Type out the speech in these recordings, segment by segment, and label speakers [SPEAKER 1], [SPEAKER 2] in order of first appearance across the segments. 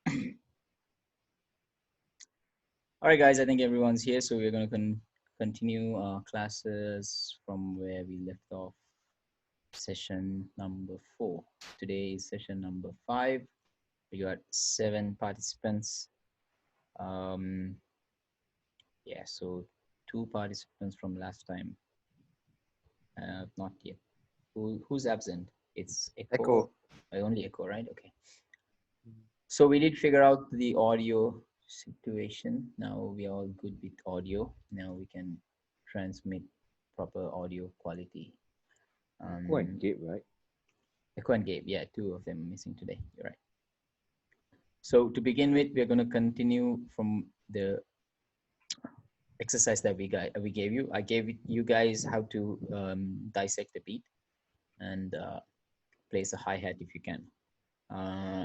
[SPEAKER 1] All right, guys, I think everyone's here, so we're going to continue our classes from where we left off, session number 4. Today is session number 5. We got 7 participants. Yeah, so 2 participants from last time. Not yet. Who's absent? It's Echo.
[SPEAKER 2] Echo.
[SPEAKER 1] Only Echo, right? Okay. So we did figure out the audio situation. Now we are all good with audio. Now we can transmit proper audio quality.
[SPEAKER 2] Echo and Gabe, right?
[SPEAKER 1] Echo and Gabe, yeah, 2 of them missing today. You're right. So to begin with, we're going to continue from the exercise that we gave you. I gave you guys how to dissect the beat and place a hi-hat if you can.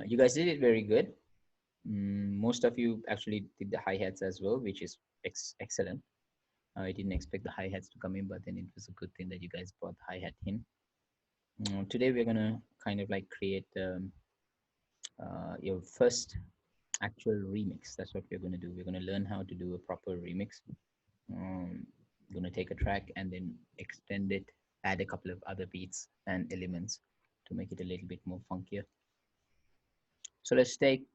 [SPEAKER 1] You guys did it very good. Most of you actually did the hi-hats as well, which is excellent. I didn't expect the hi-hats to come in, but then it was a good thing that you guys brought the hi-hat in. Today we're gonna kind of like create your first actual remix. That's what we're gonna do. We're gonna learn how to do a proper remix. We're gonna take a track and then extend it, add a couple of other beats and elements to make it a little bit more funkier. So let's take,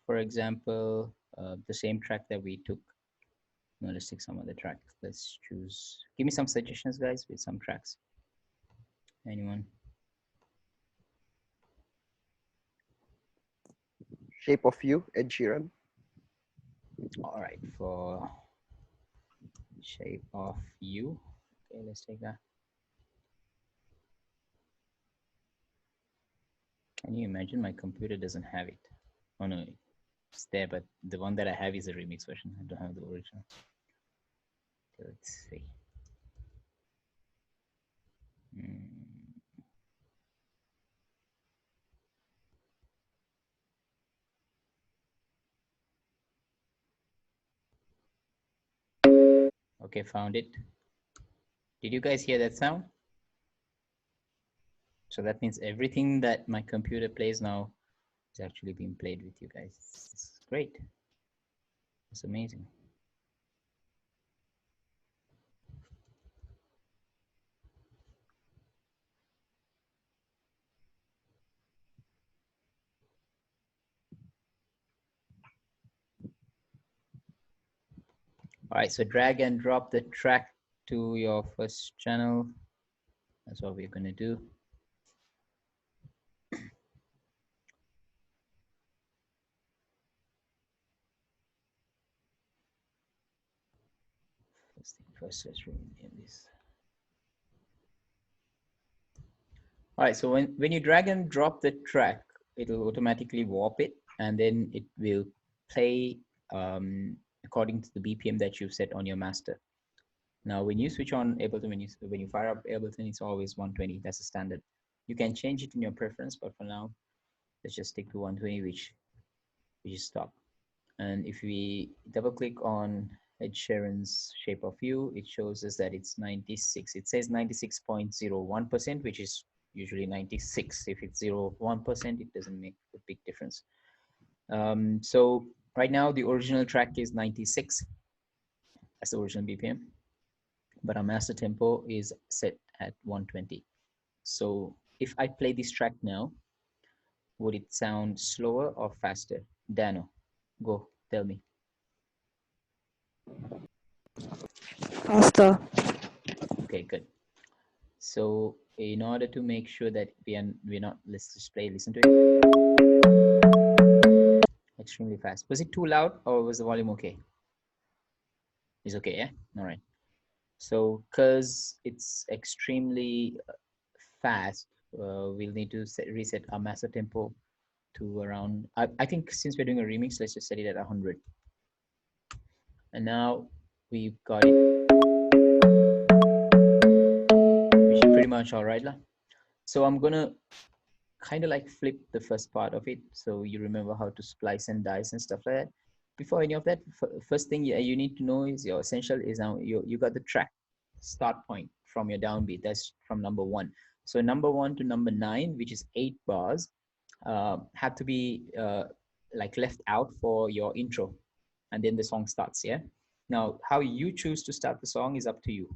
[SPEAKER 1] for example, the same track that we took. No, let's take some other track. Let's choose. Give me some suggestions, guys, with some tracks. Anyone?
[SPEAKER 2] Shape of You, Ed Sheeran.
[SPEAKER 1] All right, for Shape of You. Okay, let's take that. Can you imagine my computer doesn't have it? Oh no, it's there, but the one that I have is a remix version. I don't have the original. Okay, let's see. Okay, found it. Did you guys hear that sound? So that means everything that my computer plays now is actually being played with you guys. It's great. It's amazing. All right, so drag and drop the track to your first channel. That's what we're gonna do. First thing first, let's rename this. All right, so when you drag and drop the track, it'll automatically warp it, and then it will play according to the BPM that you've set on your master. Now, when you switch on Ableton, when you fire up Ableton, it's always 120. That's the standard. You can change it in your preference, but for now, let's just stick to 120, which is stock. And if we double click on Ed Sheeran's Shape of You, it shows us that it's 96. It says 96.01%, which is usually 96. If it's 0.1%, it doesn't make a big difference. So right now, the original track is 96. That's the original BPM. But our master tempo is set at 120. So if I play this track now, would it sound slower or faster? Dano, go, tell me.
[SPEAKER 3] Faster.
[SPEAKER 1] Okay, good. So in order to make sure that we're not, let's just listen to it. Extremely fast. Was it too loud or was the volume okay? It's okay, yeah? All right. So because it's extremely fast, we'll need to reset our master tempo to around, I think since we're doing a remix, let's just set it at 100. And now we've got it, which is pretty much all right. So I'm gonna kind of like flip the first part of it, so you remember how to splice and dice and stuff like that. Before any of that, first thing you need to know is your essential is now you got the track start point from your downbeat. That's from number 1. So number 1 to number 9, which is 8 bars, have to be like left out for your intro, and then the song starts. Yeah. Now, how you choose to start the song is up to you.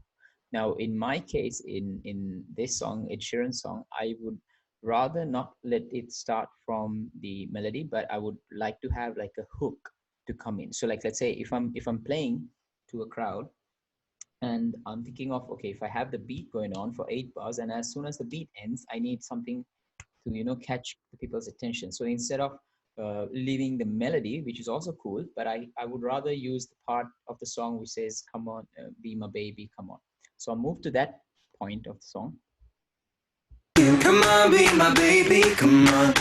[SPEAKER 1] Now, in my case, in this song, Ed Sheeran song, I would rather not let it start from the melody, but I would like to have like a hook to come in. So, like, let's say if I'm playing to a crowd, and I'm thinking of, okay, if I have the beat going on for 8 bars, and as soon as the beat ends, I need something to catch the people's attention. So instead of leaving the melody, which is also cool, but I would rather use the part of the song which says, "Come on, be my baby, come on." So I'll move to that point of the song.
[SPEAKER 3] Come on, be my baby, come on.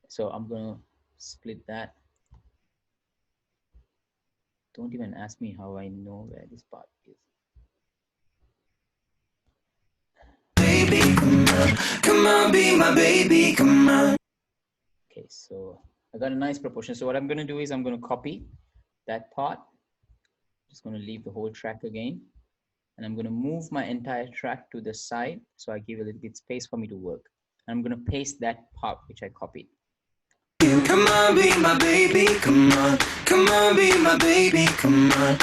[SPEAKER 1] So I'm gonna split that. Don't even ask me how I know where this part is.
[SPEAKER 3] Baby, come on, be my baby, come on.
[SPEAKER 1] Okay, so I got a nice proportion. So what I'm gonna do is I'm gonna copy that part. Just gonna leave the whole track again. And I'm going to move my entire track to the side so I give a little bit space for me to work. And I'm going to paste that part which I copied.
[SPEAKER 3] Come on, be my baby, come on. Come on, be my baby, come on.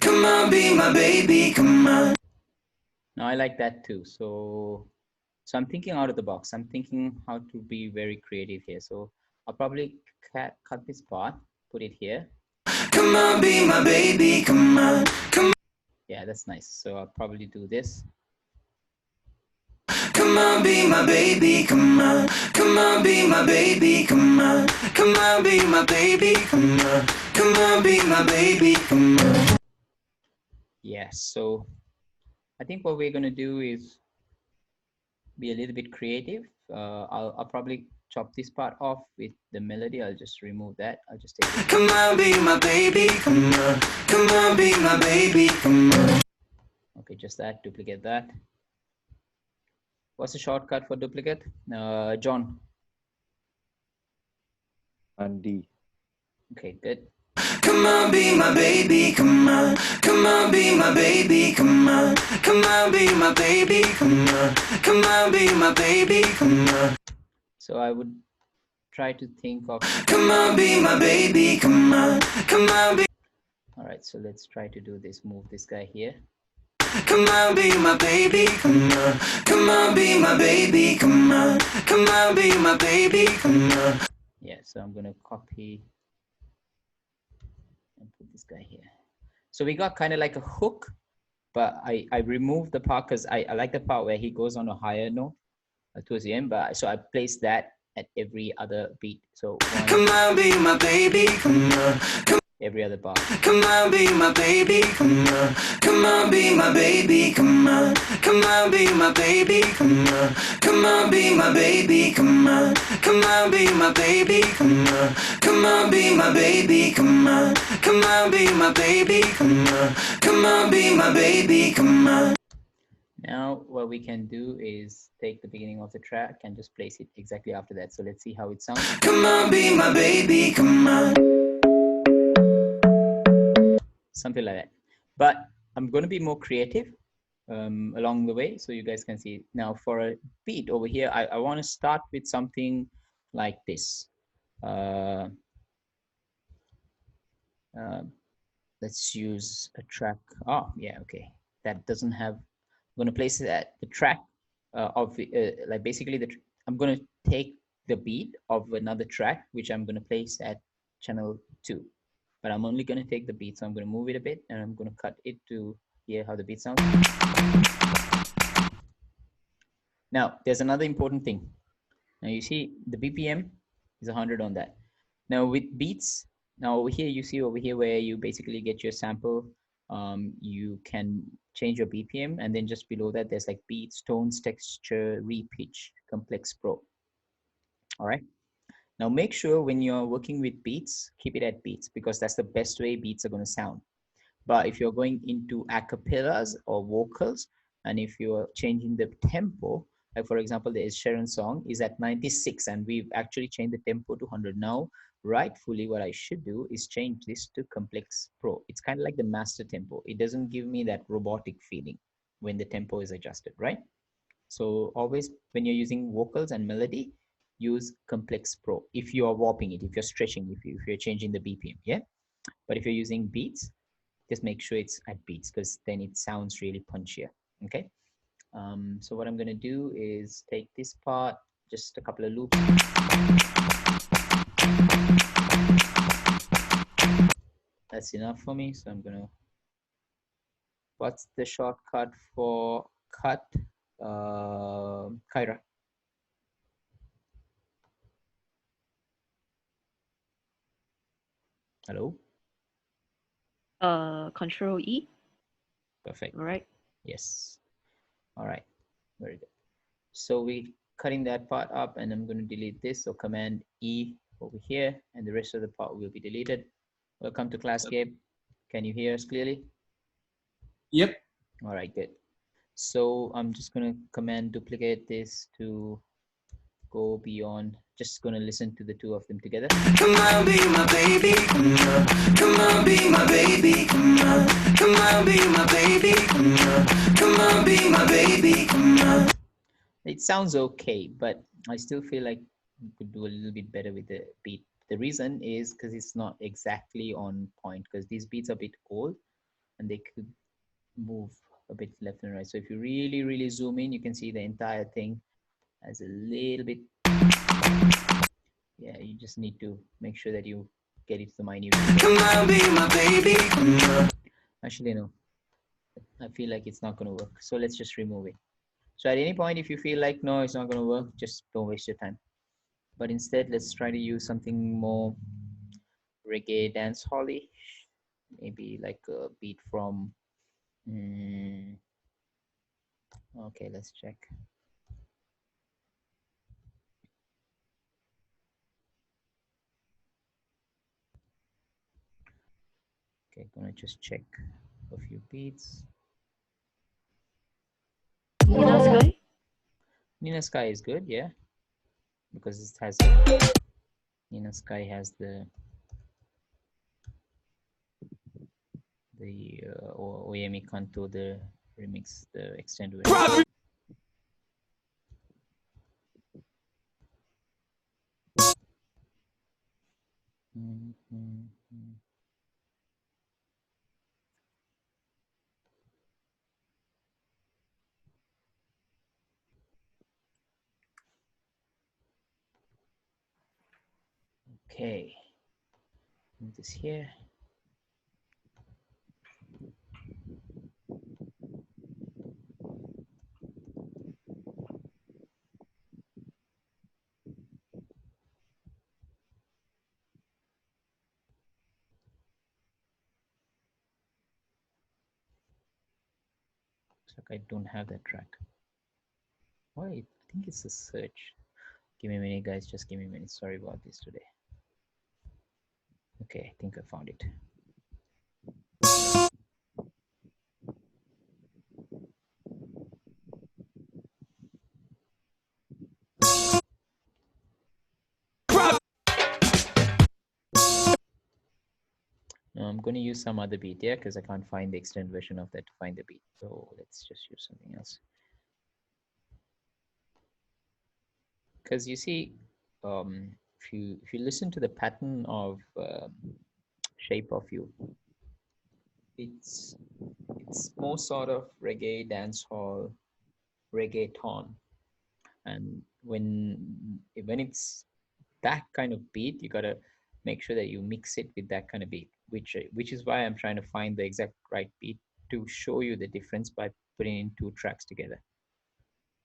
[SPEAKER 3] Come on, be my baby, come on.
[SPEAKER 1] Now I like that too. So I'm thinking out of the box. I'm thinking how to be very creative here. So I'll probably cut this part, put it here.
[SPEAKER 3] Come on, be my baby, come on. Come.
[SPEAKER 1] Yeah, that's nice. So I'll probably do this.
[SPEAKER 3] Come on, be my baby, come on. Come on, be my baby, come on. Come on, be my baby, come on. Come on, be my baby, come on.
[SPEAKER 1] Yeah, so I think what we're going to do is be a little bit creative. I'll probably chop this part off with the melody. I'll just remove that. I'll just take it.
[SPEAKER 3] Come on, be my baby, come on. Come on, be my baby, come on.
[SPEAKER 1] Okay, just that, duplicate that. What's the shortcut for duplicate? John.
[SPEAKER 2] Andy.
[SPEAKER 1] Okay, good.
[SPEAKER 3] Come on, be my baby, come on. Come on, be my baby, come on. Come on, be my baby, come on. Come on, be my baby, come on.
[SPEAKER 1] So I would try to think of.
[SPEAKER 3] Come on, be my baby, come on. Come on, be.
[SPEAKER 1] All right, so let's try to do this. Move this guy here.
[SPEAKER 3] Come on, be my baby, come on. Come on, be my baby, come on. Come on, be my baby, come on.
[SPEAKER 1] Yeah, so I'm gonna copy and put this guy here. So we got kind of like a hook, but I removed the part because I like the part where he goes on a higher note towards the end. But so I placed that at every other beat. So
[SPEAKER 3] come on, be my baby, come on.
[SPEAKER 1] Every other bar.
[SPEAKER 3] Come on, be my baby, come on. Come on, be my baby, come on. Come on, be my baby, come on. Come on, be my baby, come on. Come on, be my baby, come on. Come on, be my baby, come on. Come on, be my baby, come on. Come on, be my baby, come on.
[SPEAKER 1] Now what we can do is take the beginning of the track and just place it exactly after that. So let's see how it sounds.
[SPEAKER 3] Come on, be my baby, come on.
[SPEAKER 1] Something like that. But I'm going to be more creative along the way so you guys can see. Now for a beat over here, I want to start with something like this. Let's use a track. Oh, yeah, okay. That doesn't have, I'm going to place it at the track of, like basically I'm going to take the beat of another track, which I'm going to place at channel 2. But I'm only going to take the beat. So I'm going to move it a bit and I'm going to cut it to hear how the beat sounds. Now, there's another important thing. Now you see the BPM is 100 on that. Now with beats, now over here, you see over here where you basically get your sample. You can change your BPM, and then just below that, there's like beats, tones, texture, repitch, complex pro. All right. Now make sure when you're working with beats, keep it at beats because that's the best way beats are going to sound. But if you're going into acapellas or vocals, and if you're changing the tempo, like for example, the Ed Sheeran song is at 96 and we've actually changed the tempo to 100. Now, rightfully, what I should do is change this to complex pro. It's kind of like the master tempo. It doesn't give me that robotic feeling when the tempo is adjusted, right? So always when you're using vocals and melody, use Complex Pro if you are warping it, if you're stretching, if you're changing the BPM, yeah. But if you're using beats, just make sure it's at beats because then it sounds really punchier. Okay. So what I'm going to do is take this part, just a couple of loops. That's enough for me. So I'm going to, what's the shortcut for cut? Kyra. Hello?
[SPEAKER 4] Control E.
[SPEAKER 1] Perfect.
[SPEAKER 4] All right.
[SPEAKER 1] Yes. All right. Very good. So we're cutting that part up and I'm going to delete this. So Command E over here and the rest of the part will be deleted. Welcome to class, Gabe. Can you hear us clearly?
[SPEAKER 5] Yep.
[SPEAKER 1] All right, good. So I'm just going to command duplicate this to go beyond. Just going to listen to the two of them together.
[SPEAKER 3] Come on, be my baby, come on. Come on, be my baby, come on. Come on, be my baby, come on. Come on, be my baby, come on.
[SPEAKER 1] It sounds okay, but I still feel like we could do a little bit better with the beat. The reason is because it's not exactly on point, because these beats are a bit old and they could move a bit left and right. So if you really, really zoom in, you can see the entire thing has a little bit. Yeah, you just need to make sure that you get it to the minute.
[SPEAKER 3] Come on, be my baby, come on.
[SPEAKER 1] Actually, no. I feel like it's not going to work. So let's just remove it. So at any point, if you feel like, no, it's not going to work, just don't waste your time. But instead, let's try to use something more reggae dance holly. Maybe like a beat from, okay, let's check. Okay, gonna just check a few beats.
[SPEAKER 4] Nina Sky.
[SPEAKER 1] Nina Sky is good, yeah, because it has Nina Sky has the Oyemi Kanto, the remix, the extended version. Okay, move this here. Looks like I don't have that track. Why? I think it's a search. Give me a minute, guys. Just give me a minute. Sorry about this today. Okay, I think I found it. No, I'm going to use some other beat, yeah, because I can't find the extended version of that to find the beat. So let's just use something else. Because you see, if you listen to the pattern of Shape of You, it's more sort of reggae, dancehall, reggaeton, and when it's that kind of beat, you gotta make sure that you mix it with that kind of beat, which is why I'm trying to find the exact right beat to show you the difference by putting in two tracks together.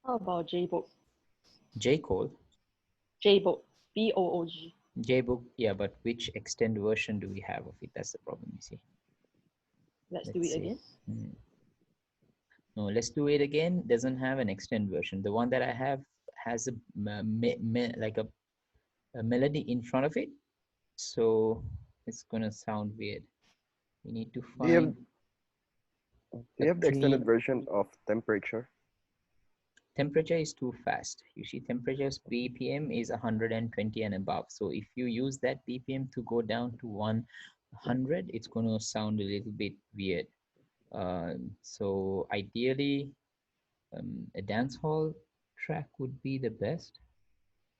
[SPEAKER 4] How about J-Book?
[SPEAKER 1] J Cole.
[SPEAKER 4] J-Book. B-O-O-G.
[SPEAKER 1] J-Book, yeah, but which extend version do we have of it? That's the problem, you see.
[SPEAKER 4] Let's do it
[SPEAKER 1] see.
[SPEAKER 4] again.
[SPEAKER 1] No, let's do it again. Doesn't have an extend version. The one that I have has a like a melody in front of it, so it's gonna sound weird. We need to find.
[SPEAKER 2] Do you have the extended version of temperature?
[SPEAKER 1] Temperature is too fast. You see, temperature's BPM is 120 and above. So if you use that BPM to go down to 100, it's going to sound a little bit weird. So ideally, a dancehall track would be the best.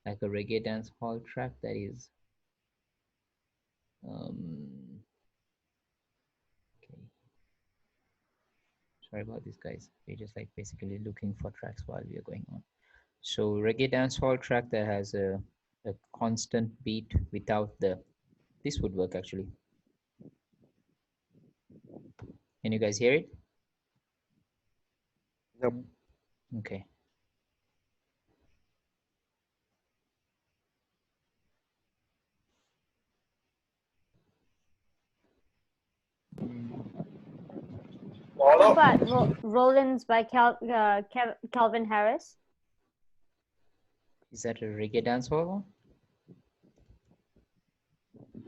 [SPEAKER 1] like a reggae dance hall track that is okay. Sorry about this, guys. We're just like basically looking for tracks while we are going on. So reggae dance hall track that has a constant beat without the, this would work actually. Can you guys hear it?
[SPEAKER 2] Yep.
[SPEAKER 1] Okay.
[SPEAKER 6] How about Rollins by Calvin Harris?
[SPEAKER 1] Is that a reggae dance hall?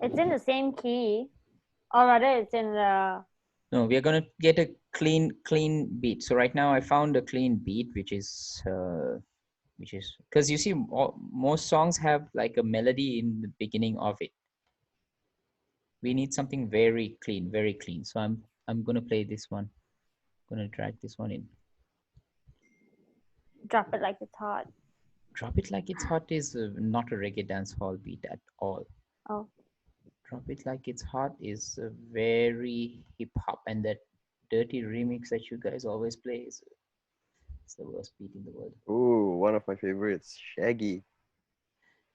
[SPEAKER 6] It's in the same key, or rather, it's in the.
[SPEAKER 1] No, we are gonna get a clean beat. So right now I found a clean beat, which is because you see most songs have like a melody in the beginning of it. We need something very clean, very clean. So I'm gonna play this one. I'm gonna drag this one in.
[SPEAKER 6] Drop it like it's hot.
[SPEAKER 1] Drop it like it's hot is not a reggae dance hall beat at all.
[SPEAKER 6] Oh.
[SPEAKER 1] Drop it like it's hot is a very hip hop, and that dirty remix that you guys always play is it's the worst beat in the world.
[SPEAKER 2] Ooh, one of my favorites, Shaggy.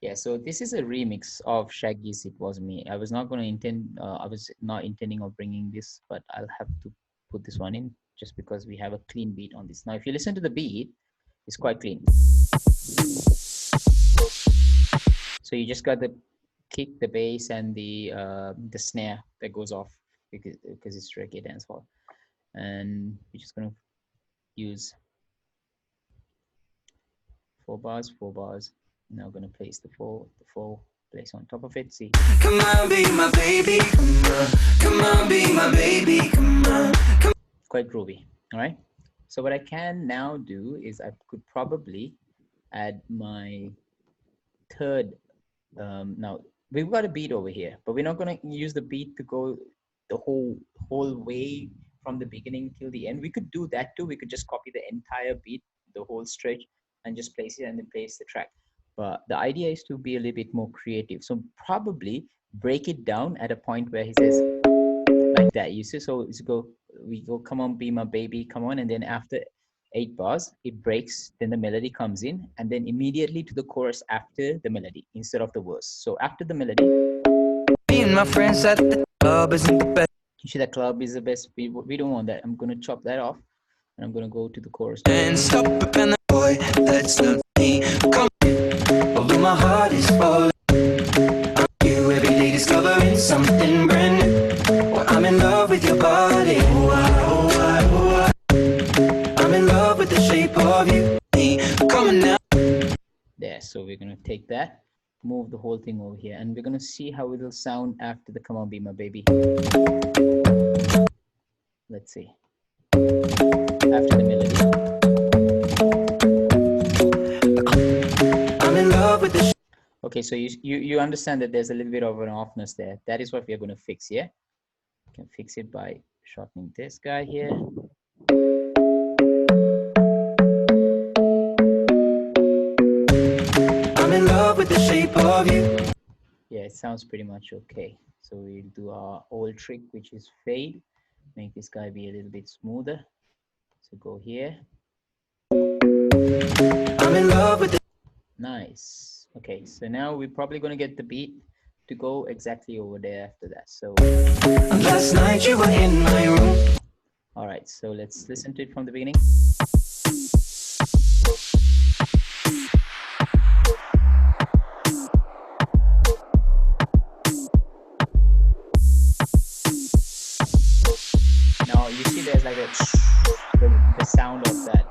[SPEAKER 1] Yeah, so this is a remix of Shaggy's "It Was Me." I was not going to I was not intending of bringing this, but I'll have to put this one in just because we have a clean beat on this. Now, if you listen to the beat, it's quite clean. So you just got the kick, the bass, and the snare that goes off because it's reggae dancehall, and we're just gonna use 4 bars. Now gonna place the four place on top of it. See.
[SPEAKER 3] Come on, be my baby. Come on, be my baby. Come on.
[SPEAKER 1] Quite groovy. All right. So what I can now do is I could probably add my third. Now we've got a beat over here, but we're not gonna use the beat to go the whole way from the beginning till the end. We could do that too. We could just copy the entire beat, the whole stretch, and just place it and then place the track. But the idea is to be a little bit more creative. So probably break it down at a point where he says like that. You see, so we go, come on, be my baby, come on. And then after 8 bars, it breaks, then the melody comes in, and then immediately to the chorus after the melody instead of the verse. So after the melody,
[SPEAKER 3] Me and my friends at the club isn't the best.
[SPEAKER 1] you see that club is the best. We don't want that. I'm going to chop that off, and I'm going to go to the chorus.
[SPEAKER 3] And stop it, and the boy, let's love me. Come on, although my heart is falling. I'm you every day discovering something brand new. Well, I'm in love with your body. I'm in love with the shape of you. Come on now.
[SPEAKER 1] There, so we're going to take that, move the whole thing over here, and we're going to see how it'll sound after the Come On Be My Baby. Let's see. After the melody.
[SPEAKER 3] I'm in love with the
[SPEAKER 1] Okay, so you understand that there's a little bit of an offness there. That is what we are going to fix, yeah? We can fix it by shortening this guy here.
[SPEAKER 3] I'm in love with the shape of you.
[SPEAKER 1] Yeah, it sounds pretty much okay. So we'll do our old trick, which is fade. Make this guy be a little bit smoother. So go here.
[SPEAKER 3] I'm in love with the
[SPEAKER 1] Nice. Okay, so now we're probably going to get the beat to go exactly over there after that. So
[SPEAKER 3] last night you were in my room.
[SPEAKER 1] all right, so let's listen to it from the beginning. Now you see there's like the sound of that.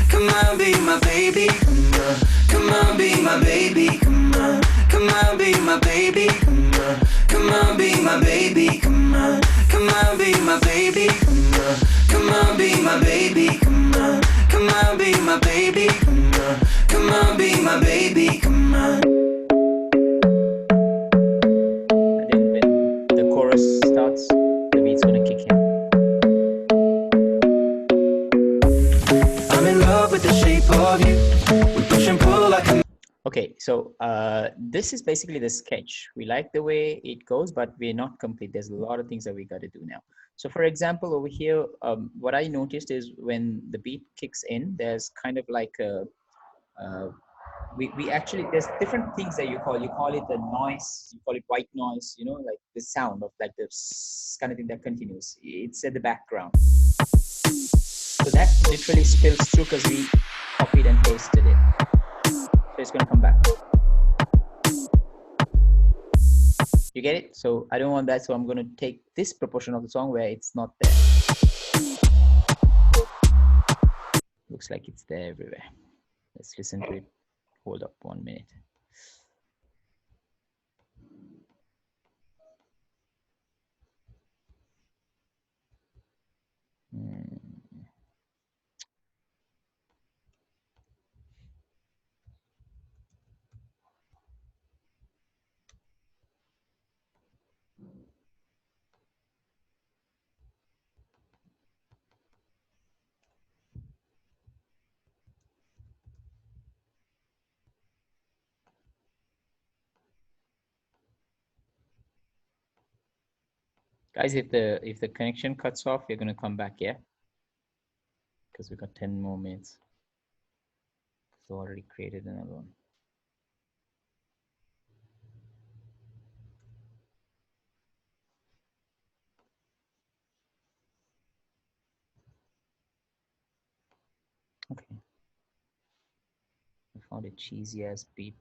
[SPEAKER 3] Come on, be my baby. Come on, be my baby. Come on, be my baby. Come on, be my baby. Come on, be my baby. Come on, be my baby. Come on, be my baby. Come on, be my baby. Come on.
[SPEAKER 1] And then when the chorus starts, the beat's gonna kick in.
[SPEAKER 3] I'm in love with the shape of
[SPEAKER 1] So this is basically the sketch. We like the way it goes, but we're not complete. There's a lot of things that we got to do now. So for example, over here, what I noticed is when the beat kicks in, there's kind of like a, we actually, there's different things that you call it the noise, you call it white noise, you know, like the sound of like the kind of thing that continues. It's at the background. So that literally spills through because we copied and pasted it. So it's going to come back. You get it? So I don't want that. So I'm going to take this proportion of the song where it's not there. Looks like it's there everywhere. Let's listen to it. Hold up 1 minute. Guys, if the connection cuts off, you're gonna come back, yeah? Because we got 10 more minutes. So already created another one. Okay. I found a cheesy ass beat.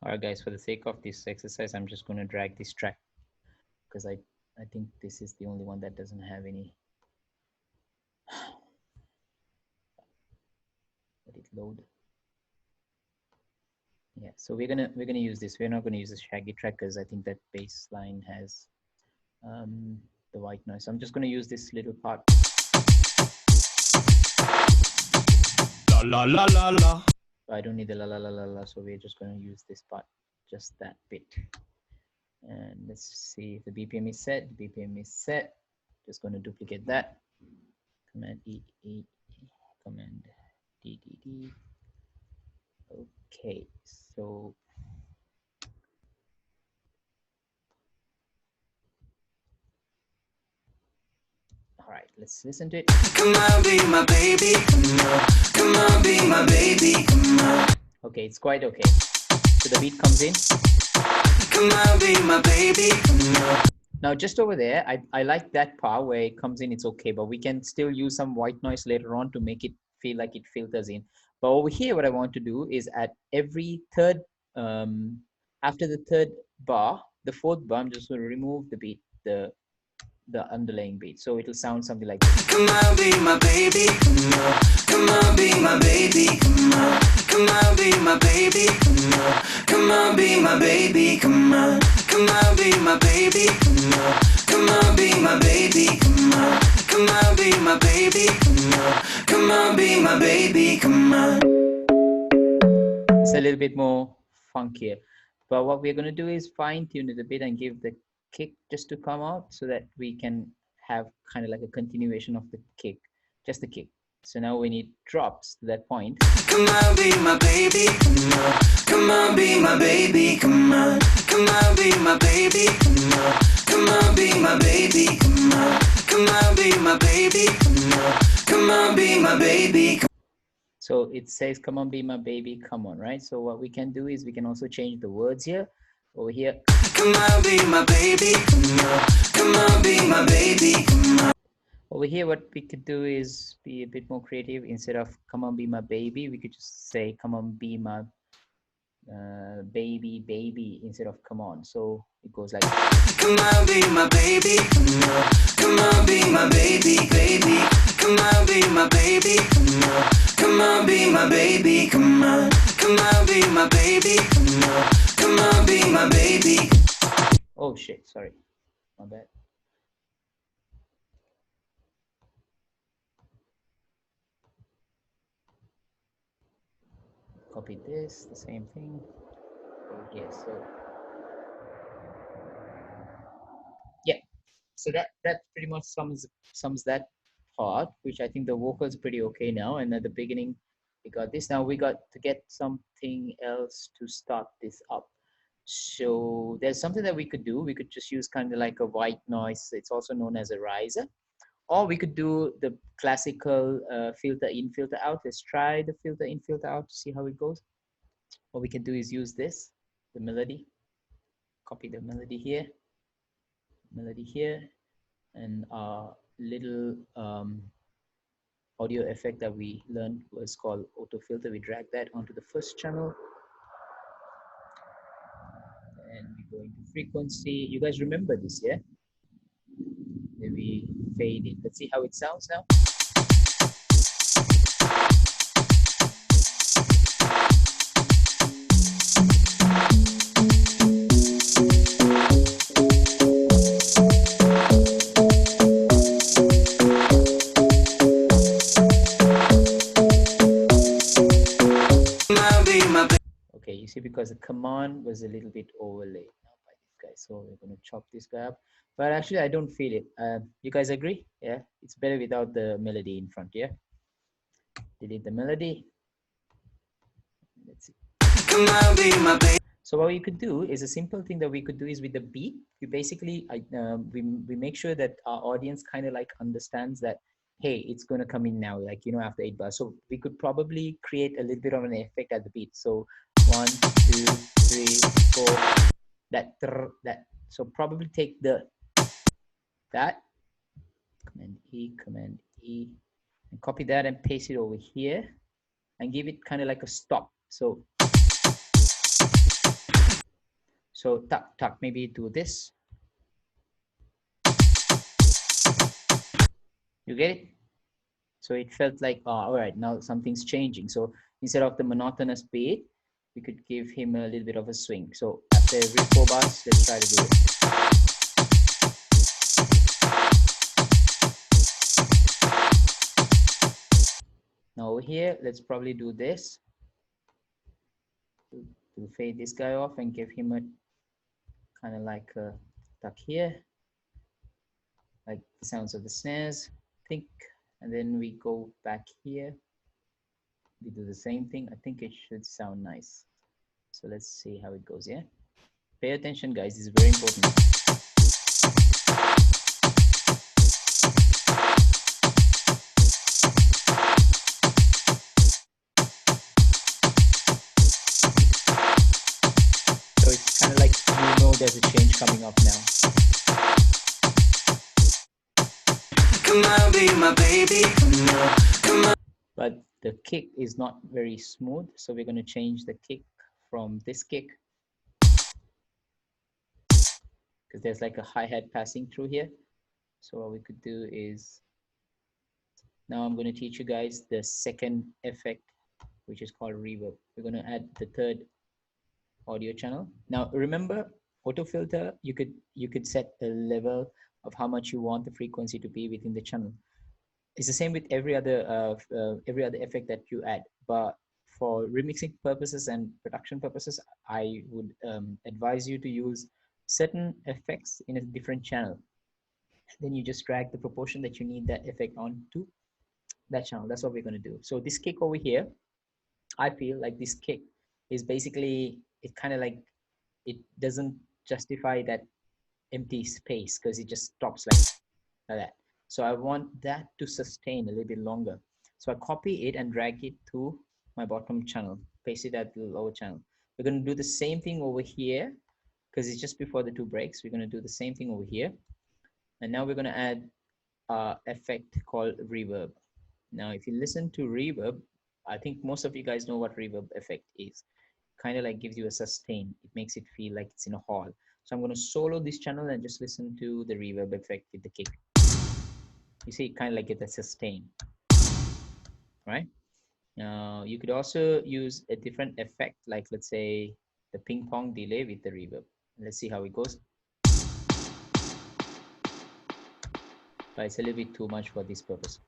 [SPEAKER 1] All right, guys, for the sake of this exercise, I'm just going to drag this track because I think this is the only one that doesn't have any. Let it load. Yeah, so we're gonna use this. We're not gonna use the shaggy track because I think that bass line has the white noise. So I'm just gonna use this little part.
[SPEAKER 3] La la la la.
[SPEAKER 1] I don't need the la la la la la, so we're just going to use this part, just that bit. And let's see if the BPM is set. The BPM is set. Just going to duplicate that. Command E, E, Command D, D, D. Okay, so all right, let's listen to it.
[SPEAKER 3] Come on, be my baby. Come on, be my baby. Come on.
[SPEAKER 1] Okay, it's quite okay. So the beat comes in.
[SPEAKER 3] Come on, be my baby.
[SPEAKER 1] Now just over there, I like that part where it comes in, it's okay, but we can still use some white noise later on to make it feel like it filters in. But over here, what I want to do is at every third, after the third bar, the fourth bar, I'm just going to remove the beat, the underlying beat. So it'll sound something like this.
[SPEAKER 3] Come on, be my baby. Come on, be my baby. Come on, come on, be my baby. Come on, be my baby. Come on, come on, be my baby. Come on, be my baby. Come on, come on, be my baby. Come on, be my baby. Come on.
[SPEAKER 1] It's a little bit more funkier. But what we're going to do is fine tune it a bit and give the kick just to come out so that we can have kind of like a continuation of the kick, just the kick. So now when it drops to that point,
[SPEAKER 3] come on, be my baby. Come on, be my baby. Come on, come on, be my baby. Come on, be my baby. Come on, come on, be my baby. Come on, be my baby.
[SPEAKER 1] So it says, come on, be my baby, come on, right? So what we can do is we can also change the words here. Over here,
[SPEAKER 3] come on, be my baby. Come on, be my baby.
[SPEAKER 1] Over here, what we could do is be a bit more creative. Instead of come on, be my baby, we could just say, come on, be my baby, baby, instead of come on. So it goes like,
[SPEAKER 3] come on, be my baby. Come on, be my baby, baby. Come on, be my baby. Come on, be my baby. Come on, come on, be my baby. Come on, be my baby.
[SPEAKER 1] Oh shit, sorry, my bad. Copy this, the same thing over here. So yeah, so that pretty much sums that part, which I think the vocal is pretty okay now. And at the beginning, we got this. Now we got to get something else to start this up. So there's something that we could do. We could just use kind of like a white noise. It's also known as a riser. Or we could do the classical filter in, filter out. Let's try the filter in, filter out to see how it goes. What we can do is use this, the melody, copy the melody here, and our little audio effect that we learned was called auto filter. We drag that onto the first channel, and we go into frequency. You guys remember this, yeah? Then we fade it. Let's see how it sounds now. Okay, you see, because the command was a little bit overlaid now by this guy, so we're going to chop this guy up. But actually, I don't feel it. You guys agree? Yeah, it's better without the melody in front. Yeah, delete the melody. Let's see. So what we could do is a simple thing that we could do is with the beat. We basically we make sure that our audience kind of like understands that, hey, it's going to come in now, like, you know, after 8 bars. So we could probably create a little bit of an effect at the beat. So 1, 2, 3, 4, that. So probably take that command E, and copy that and paste it over here and give it kind of like a stop. So tuck, maybe do this. You get it? So it felt like, oh, all right, now something's changing. So instead of the monotonous beat, we could give him a little bit of a swing. So after every 4 bars, let's try to do it. Now over here, let's probably do this. To fade this guy off and give him a kind of like a tuck here, like the sounds of the snares, I think. And then we go back here. We do the same thing. I think it should sound nice. So let's see how it goes. Yeah. Pay attention, guys. This is very important. So it's kind of like, you know, there's a change coming up now. Come on, be my baby. Come on. But the kick is not very smooth, so we're going to change the kick from this kick, because there's like a hi-hat passing through here. So what we could do is, now I'm going to teach you guys the second effect, which is called reverb. We're going to add the third audio channel. Now remember, auto filter, you could set a level of how much you want the frequency to be within the channel. It's the same with every other effect that you add, but for remixing purposes and production purposes, I would advise you to use certain effects in a different channel. Then you just drag the proportion that you need that effect onto that channel. That's what we're going to do. So this kick over here, I feel like this kick is basically, it kind of like, it doesn't justify that empty space because it just stops like that. So I want that to sustain a little bit longer. So I copy it and drag it to my bottom channel, paste it at the lower channel. We're going to do the same thing over here because it's just before the 2 breaks. We're going to do the same thing over here. And now we're going to add effect called reverb. Now, if you listen to reverb, I think most of you guys know what reverb effect is. Kind of like gives you a sustain. It makes it feel like it's in a hall. So I'm going to solo this channel and just listen to the reverb effect with the kick. You see, it kind of like get a sustain, right? Now, you could also use a different effect, like let's say the ping pong delay with the reverb. Let's see how it goes. But it's a little bit too much for this purpose.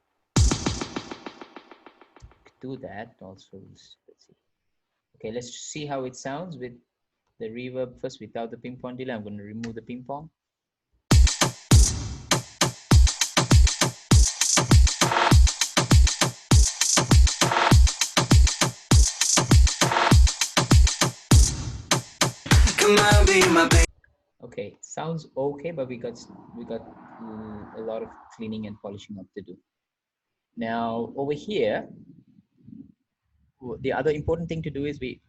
[SPEAKER 1] Do that also. Let's see. Okay, let's see how it sounds with the reverb first without the ping pong delay. I'm going to remove the ping pong.
[SPEAKER 3] Come on, be my baby.
[SPEAKER 1] Okay, sounds okay, but we got a lot of cleaning and polishing up to do. Now over here, the other important thing to do is we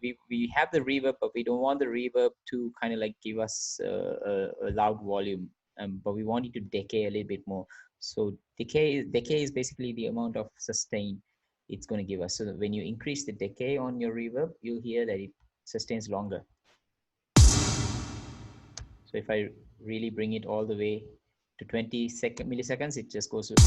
[SPEAKER 1] have the reverb, but we don't want the reverb to kind of like give us a loud volume, but we want it to decay a little bit more. So decay is basically the amount of sustain it's going to give us. So that when you increase the decay on your reverb, you'll hear that it sustains longer. So if I really bring it all the way to 20 milliseconds, it just goes to.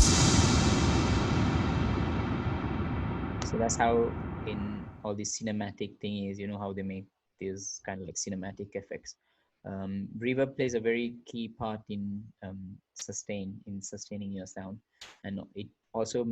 [SPEAKER 1] So that's how in all these cinematic thing is, you know, how they make these kind of like cinematic effects. Reverb plays a very key part in sustaining your sound, and it also